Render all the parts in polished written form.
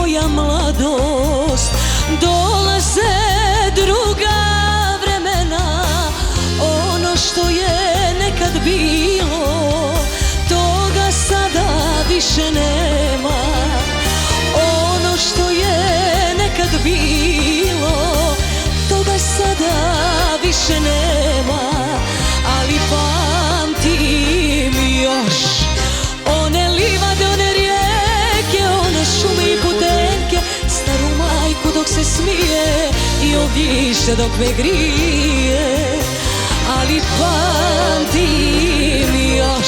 moja mladost. Dolaze druga vremena, ono što je nekad bilo, toga sada više nema. Ono što je nekad bilo, toga sada više nema. Ali pamtim još one livade, one rijeke, one šume i putenke, staru majku dok se smije i ognjište dok me grije. Ali pamtim još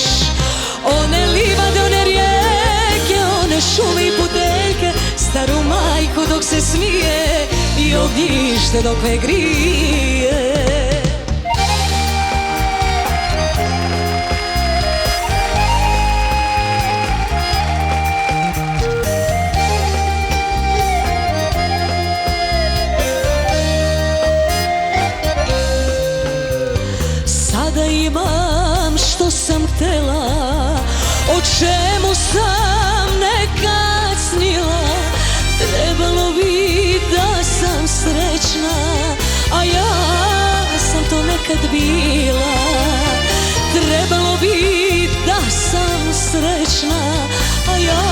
one livade, one rijeke, one šume i putenke, staru majku dok se smije i ognjište dok me grije. Sada imam što sam htjela, o čemu sam nekad snila. Trebalo bi da sam srećna, a ja sam to nekad bila. Trebalo bi da sam srećna, a ja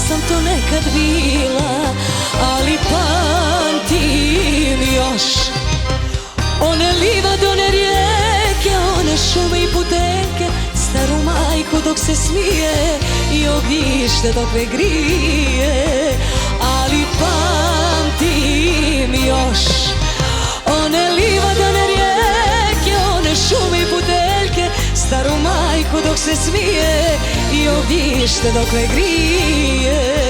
sam to nekad bila. Ali pamtim još one livade, one rijeke, one šume i putenke, staru majku dok se smije i ognjište dok me grije. Ali pamtim još one livade, one rijeke, one šume i putenke, staru majku dok se smije i ognjište dok me grije.